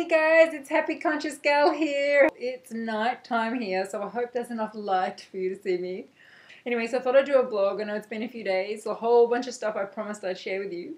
guys, it's Happy Conscious Gal here. It's night time here, so I hope there's enough light for you to see me. Anyway, so I thought I'd do a vlog. I know it's been a few days, a whole bunch of stuff I promised I'd share with you.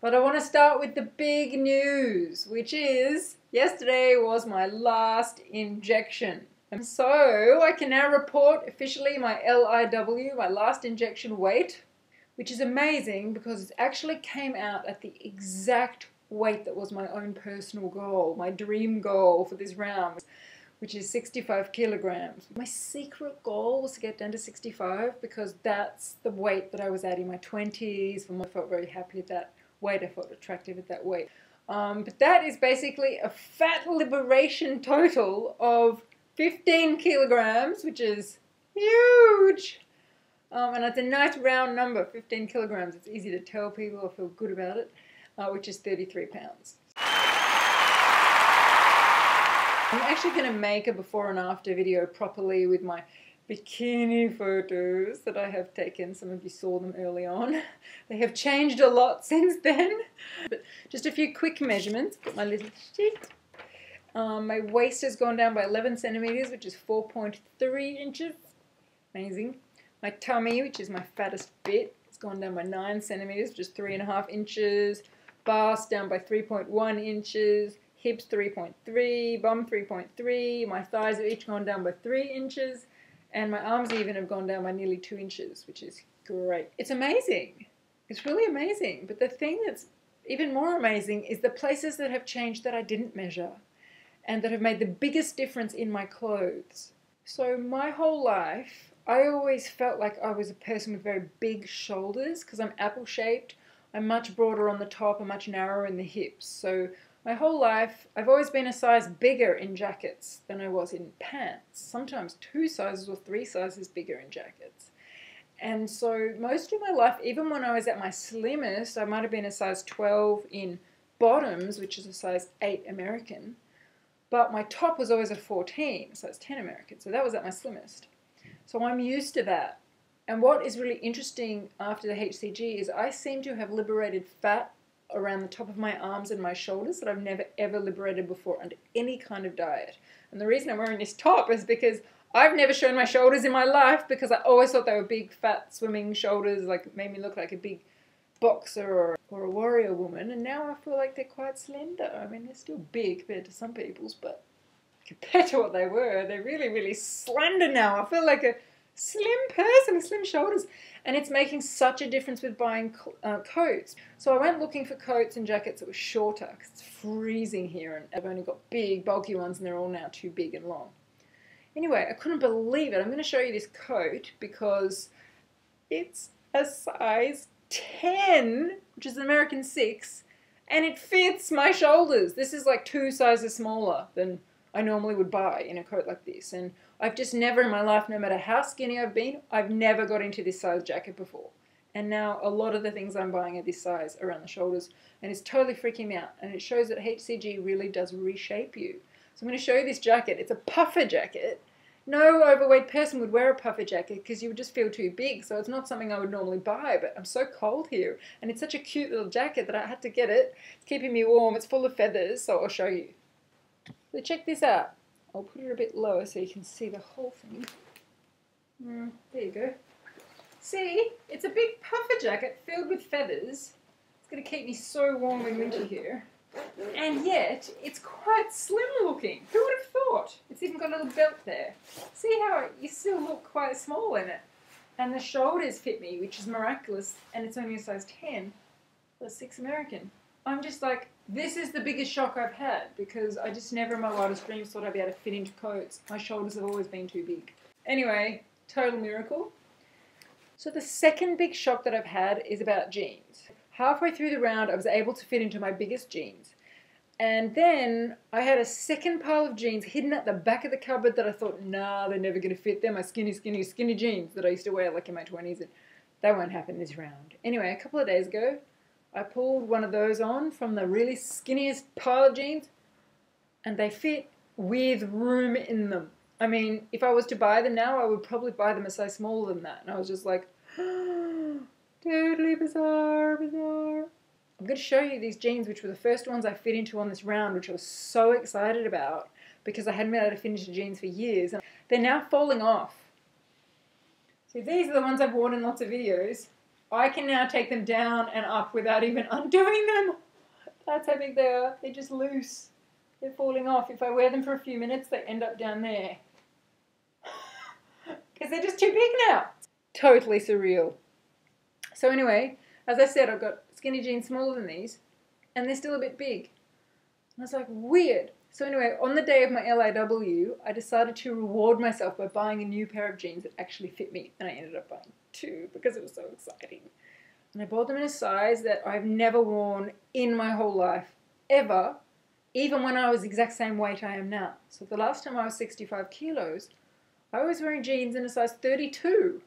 But I want to start with the big news, which is yesterday was my last injection. And so I can now report officially my LIW, my last injection weight, which is amazing because it actually came out at the exact weight that was my own personal goal, my dream goal for this round, which is 65 kilograms. My secret goal was to get down to 65 because that's the weight that I was at in my 20s. I felt very happy at that weight. I felt attractive at that weight. But that is basically a fat liberation total of 15 kilograms, which is huge. And it's a nice round number, 15 kilograms. It's easy to tell people. I feel good about it, which is 33 pounds. I'm actually going to make a before and after video properly with my bikini photos that I have taken. Some of you saw them early on. They have changed a lot since then. But just a few quick measurements. Got my little sheet. My waist has gone down by 11 centimeters, which is 4.3 inches. Amazing. My tummy, which is my fattest bit, has gone down by 9 centimeters, which is 3.5 inches. Bust down by 3.1 inches. Hips 3.3, bum 3.3. My thighs have each gone down by 3 inches. And my arms even have gone down by nearly 2 inches, which is great. It's amazing. It's really amazing. But the thing that's even more amazing is the places that have changed that I didn't measure and that have made the biggest difference in my clothes. So my whole life, I always felt like I was a person with very big shoulders because I'm apple-shaped. I'm much broader on the top and much narrower in the hips. So my whole life, I've always been a size bigger in jackets than I was in pants. Sometimes 2 sizes or 3 sizes bigger in jackets. And so most of my life, even when I was at my slimmest, I might have been a size 12 in bottoms, which is a size 8 American. But my top was always a 14, size 10 American. So that was at my slimmest. So I'm used to that. And what is really interesting after the HCG is I seem to have liberated fat around the top of my arms and my shoulders that I've never ever liberated before under any kind of diet. And the reason I'm wearing this top is because I've never shown my shoulders in my life because I always thought they were big fat swimming shoulders, like it made me look like a big boxer or a warrior woman, and now I feel like they're quite slender. I mean, they're still big compared to some people's, but compared to what they were, they're really, really slender now. I feel like a slim person with slim shoulders. And it's making such a difference with buying coats. So I went looking for coats and jackets that were shorter because it's freezing here and I've only got big, bulky ones and they're all now too big and long. Anyway, I couldn't believe it. I'm going to show you this coat because it's a size 10, which is an American 6, and it fits my shoulders. This is like 2 sizes smaller than I normally would buy in a coat like this. And I've just never in my life, no matter how skinny I've been, I've never got into this size jacket before. And now a lot of the things I'm buying are this size around the shoulders. And it's totally freaking me out. And it shows that HCG really does reshape you. So I'm going to show you this jacket. It's a puffer jacket. No overweight person would wear a puffer jacket because you would just feel too big. So it's not something I would normally buy. But I'm so cold here. And it's such a cute little jacket that I had to get it. It's keeping me warm. It's full of feathers. So I'll show you. So check this out. I'll put it a bit lower so you can see the whole thing. There you go. See, it's a big puffer jacket filled with feathers. It's going to keep me so warm in winter here. And yet, it's quite slim looking. Who would have thought? It's even got a little belt there. See how you still look quite small in it. And the shoulders fit me, which is miraculous. And it's only a size 10. That's 6 American. I'm just like, this is the biggest shock I've had because I just never in my wildest dreams thought I'd be able to fit into coats. My shoulders have always been too big. Anyway, total miracle. So the second big shock that I've had is about jeans. Halfway through the round, I was able to fit into my biggest jeans. And then I had a second pile of jeans hidden at the back of the cupboard that I thought, nah, they're never going to fit. They're my skinny, skinny, skinny jeans that I used to wear like in my 20s. And that won't happen this round. Anyway, a couple of days ago, I pulled one of those on from the really skinniest pile of jeans and they fit with room in them. I mean, if I was to buy them now, I would probably buy them a size smaller than that. And I was just like, totally bizarre, bizarre. I'm going to show you these jeans, which were the first ones I fit into on this round, which I was so excited about because I hadn't been able to finish the jeans for years. And they're now falling off. So these are the ones I've worn in lots of videos. I can now take them down and up without even undoing them. That's how big they are. They're just loose. They're falling off. If I wear them for a few minutes, they end up down there. Because they're just too big now. Totally surreal. So anyway, as I said, I've got skinny jeans smaller than these, and they're still a bit big. And I was like, weird. So anyway, on the day of my LIW, I decided to reward myself by buying a new pair of jeans that actually fit me. And I ended up buying 2 because it was so exciting. And I bought them in a size that I've never worn in my whole life, ever, even when I was the exact same weight I am now. So the last time I was 65 kilos, I was wearing jeans in a size 32.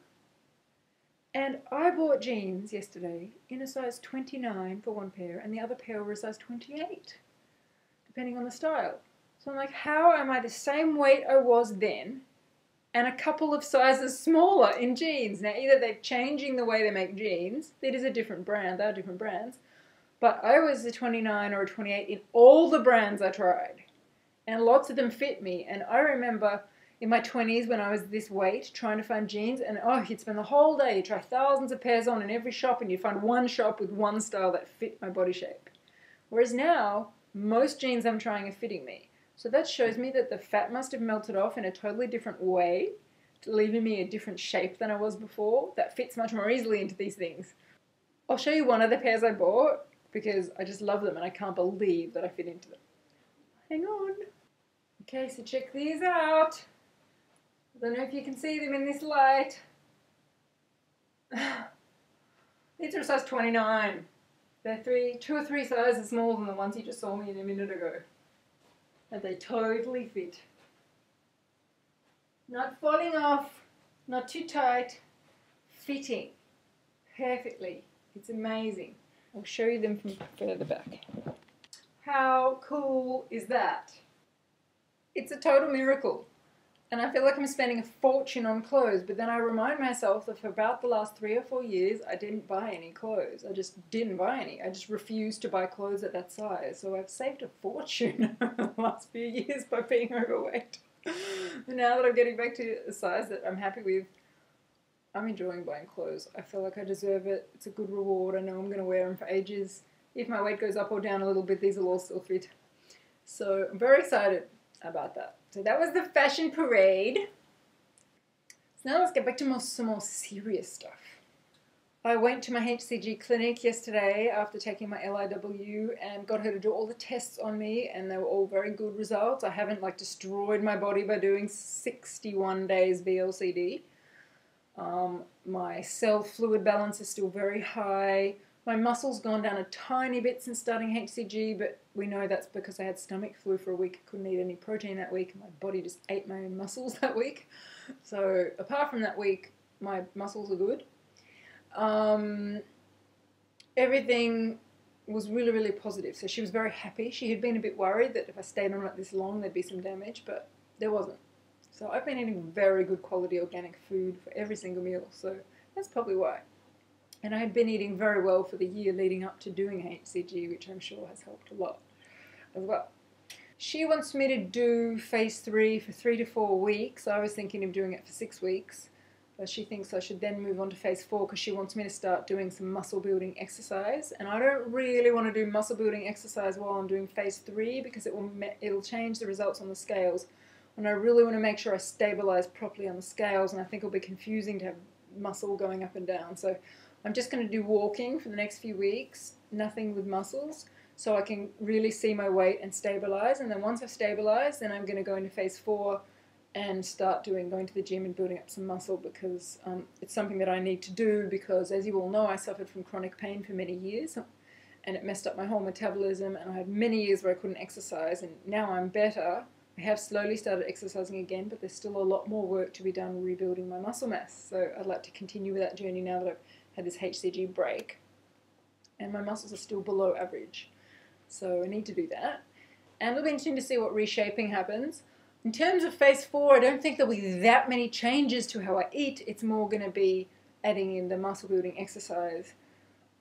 And I bought jeans yesterday in a size 29 for one pair, and the other pair were a size 28, depending on the style. So I'm like, how am I the same weight I was then, and a couple of sizes smaller in jeans? Now, either they're changing the way they make jeans. It is a different brand. They are different brands. But I was a 29 or a 28 in all the brands I tried. And lots of them fit me. And I remember in my 20s when I was this weight trying to find jeans, and oh, you'd spend the whole day, you'd try thousands of pairs on in every shop, and you'd find one shop with one style that fit my body shape. Whereas now, most jeans I'm trying are fitting me. So that shows me that the fat must have melted off in a totally different way, leaving me a different shape than I was before, that fits much more easily into these things. I'll show you one of the pairs I bought, because I just love them and I can't believe that I fit into them. Hang on. Okay, so check these out. I don't know if you can see them in this light. These are a size 29. They're 2 or 3 sizes smaller than the ones you just saw me in a minute ago. And they totally fit. Not falling off, not too tight, fitting perfectly. It's amazing. I'll show you them from further back. How cool is that? It's a total miracle. And I feel like I'm spending a fortune on clothes, but then I remind myself that for about the last 3 or 4 years, I didn't buy any clothes. I just didn't buy any. I just refused to buy clothes at that size. So I've saved a fortune over the last few years by being overweight. And now that I'm getting back to a size that I'm happy with, I'm enjoying buying clothes. I feel like I deserve it. It's a good reward. I know I'm going to wear them for ages. If my weight goes up or down a little bit, these will all still fit. So I'm very excited about that. So that was the fashion parade. So now let's get back to some more serious stuff. I went to my HCG clinic yesterday after taking my LIW and got her to do all the tests on me, and they were all very good results. I haven't destroyed my body by doing 61 days VLCD. My cell fluid balance is still very high. My muscle's gone down a tiny bit since starting HCG, but we know that's because I had stomach flu for a week. I couldn't eat any protein that week, and my body just ate my own muscles that week. So apart from that week, my muscles are good. Everything was really, really positive. So she was very happy. She had been a bit worried that if I stayed on it this long, there'd be some damage, but there wasn't. So I've been eating very good quality organic food for every single meal, so that's probably why. And I had been eating very well for the year leading up to doing HCG, which I'm sure has helped a lot as well. She wants me to do phase 3 for 3 to 4 weeks. I was thinking of doing it for 6 weeks. But she thinks I should then move on to phase 4 because she wants me to start doing some muscle building exercise. And I don't really want to do muscle building exercise while I'm doing phase 3 because it'll change the results on the scales. And I really want to make sure I stabilize properly on the scales, and I think it'll be confusing to have muscle going up and down. So I'm just going to do walking for the next few weeks, nothing with muscles, so I can really see my weight and stabilize. And then once I've stabilized, then I'm going to go into phase 4 and start going to the gym and building up some muscle, because it's something that I need to do, because as you all know, I suffered from chronic pain for many years and it messed up my whole metabolism, and I had many years where I couldn't exercise, and now I'm better. I have slowly started exercising again, but there's still a lot more work to be done rebuilding my muscle mass. So I'd like to continue with that journey now that I've had this HCG break. And my muscles are still below average. So I need to do that. And it'll be interesting to see what reshaping happens. In terms of phase 4, I don't think there'll be that many changes to how I eat. It's more going to be adding in the muscle building exercise.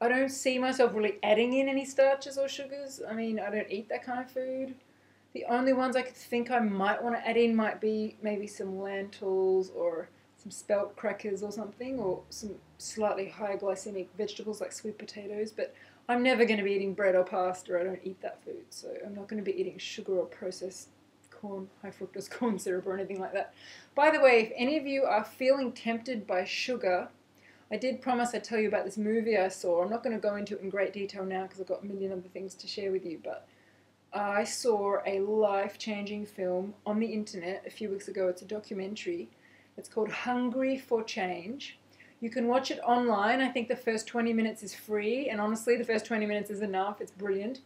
I don't see myself really adding in any starches or sugars. I mean, I don't eat that kind of food. The only ones I could think I might want to add in might be maybe some lentils or some spelt crackers or something, or some slightly higher glycemic vegetables like sweet potatoes, but I'm never going to be eating bread or pasta. I don't eat that food, so I'm not going to be eating sugar or processed corn, high fructose corn syrup or anything like that. By the way, if any of you are feeling tempted by sugar, I did promise I'd tell you about this movie I saw. I'm not going to go into it in great detail now because I've got a million other things to share with you, but I saw a life-changing film on the internet a few weeks ago. It's a documentary. It's called Hungry for Change. You can watch it online. I think the first 20 minutes is free, and honestly, the first 20 minutes is enough. It's brilliant.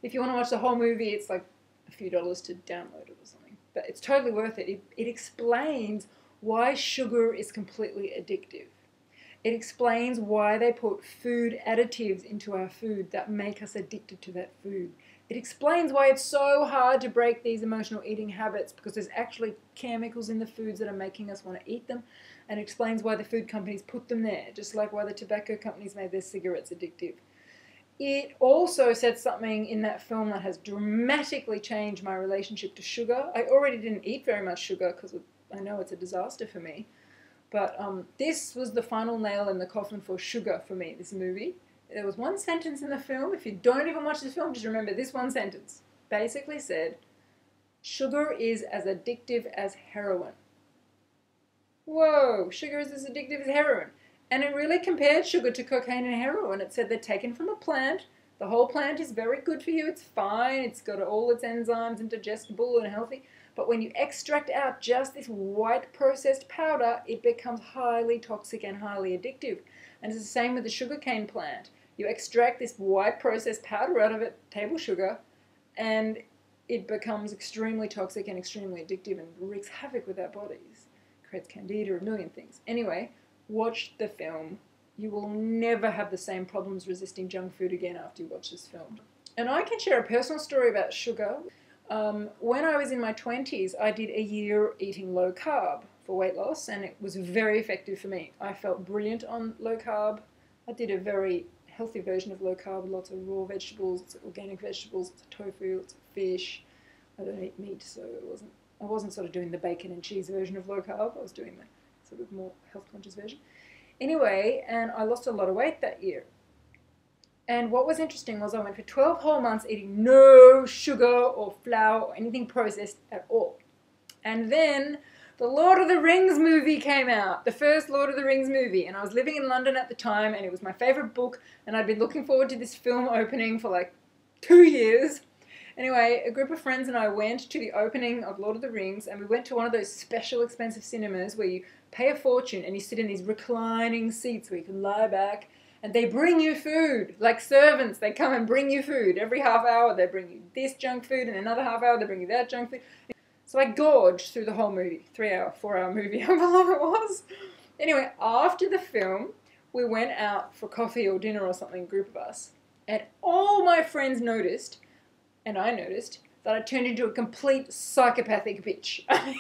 If you want to watch the whole movie, it's like a few dollars to download it or something. But it's totally worth it. It explains why sugar is completely addictive. It explains why they put food additives into our food that make us addicted to that food. It explains why it's so hard to break these emotional eating habits, because there's actually chemicals in the foods that are making us want to eat them. And it explains why the food companies put them there, just like why the tobacco companies made their cigarettes addictive. It also said something in that film that has dramatically changed my relationship to sugar. I already didn't eat very much sugar because I know it's a disaster for me. But this was the final nail in the coffin for sugar for me, this movie. There was one sentence in the film. If you don't even watch this film, just remember this one sentence. Basically said, sugar is as addictive as heroin. Whoa, sugar is as addictive as heroin. And it really compared sugar to cocaine and heroin. It said they're taken from a plant. The whole plant is very good for you. It's fine. It's got all its enzymes and digestible and healthy. But when you extract out just this white processed powder, it becomes highly toxic and highly addictive. And it's the same with the sugarcane plant. You extract this white processed powder out of it, table sugar, and it becomes extremely toxic and extremely addictive and wreaks havoc with our bodies. Creates candida, a million things. Anyway, watch the film. You will never have the same problems resisting junk food again after you watch this film. And I can share a personal story about sugar. When I was in my 20s, I did a year eating low carb for weight loss, and it was very effective for me. I felt brilliant on low carb. I did a very healthy version of low carb, lots of raw vegetables, lots of organic vegetables, lots of tofu, lots of fish. I don't eat meat, so I wasn't sort of doing the bacon and cheese version of low carb. I was doing the sort of more health conscious version. Anyway, and I lost a lot of weight that year. And what was interesting was I went for 12 whole months eating no sugar or flour or anything processed at all. And then the Lord of the Rings movie came out, the first Lord of the Rings movie. And I was living in London at the time, and it was my favorite book. And I'd been looking forward to this film opening for like 2 years. Anyway, a group of friends and I went to the opening of Lord of the Rings, and we went to one of those special expensive cinemas where you pay a fortune and you sit in these reclining seats where you can lie back. And they bring you food, like servants. They come and bring you food. Every half hour they bring you this junk food, and another half hour they bring you that junk food. So I gorged through the whole movie, 3-hour, 4-hour movie, however long it was. Anyway, after the film, we went out for coffee or dinner or something, a group of us. And all my friends noticed, and I noticed, that I turned into a complete psychopathic bitch. I mean,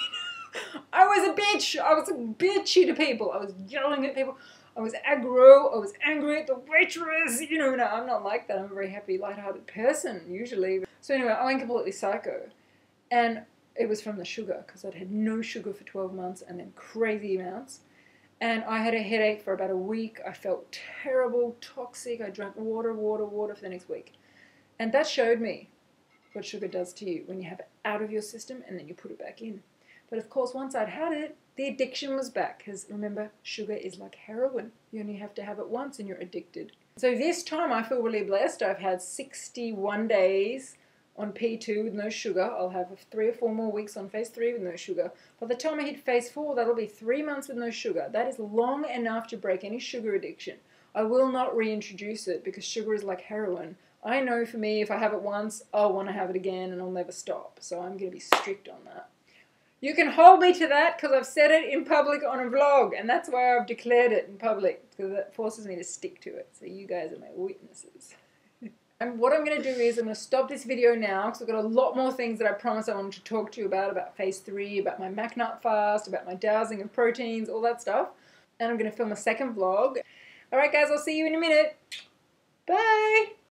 I was a bitch. I was bitchy to people. I was yelling at people. I was aggro, I was angry at the waitress, you know, no, I'm not like that. I'm a very happy, lighthearted person, usually. So anyway, I went completely psycho. And it was from the sugar, because I'd had no sugar for 12 months and then crazy amounts. And I had a headache for about a week. I felt terrible, toxic. I drank water for the next week. And that showed me what sugar does to you when you have it out of your system and then you put it back in. But of course, once I'd had it, the addiction was back, because remember, sugar is like heroin. You only have to have it once and you're addicted. So this time I feel really blessed. I've had 61 days on P2 with no sugar. I'll have 3 or 4 more weeks on phase 3 with no sugar. By the time I hit phase 4, that'll be 3 months with no sugar. That is long enough to break any sugar addiction. I will not reintroduce it because sugar is like heroin. I know for me, if I have it once, I'll want to have it again and I'll never stop. So I'm going to be strict on that. You can hold me to that because I've said it in public on a vlog, and that's why I've declared it in public, because that forces me to stick to it. So you guys are my witnesses. And what I'm going to do is I'm going to stop this video now because I've got a lot more things that I promised I wanted to talk to you about phase 3, about my McNut fast, about my dowsing of proteins, all that stuff. And I'm going to film a second vlog. Alright guys, I'll see you in a minute. Bye!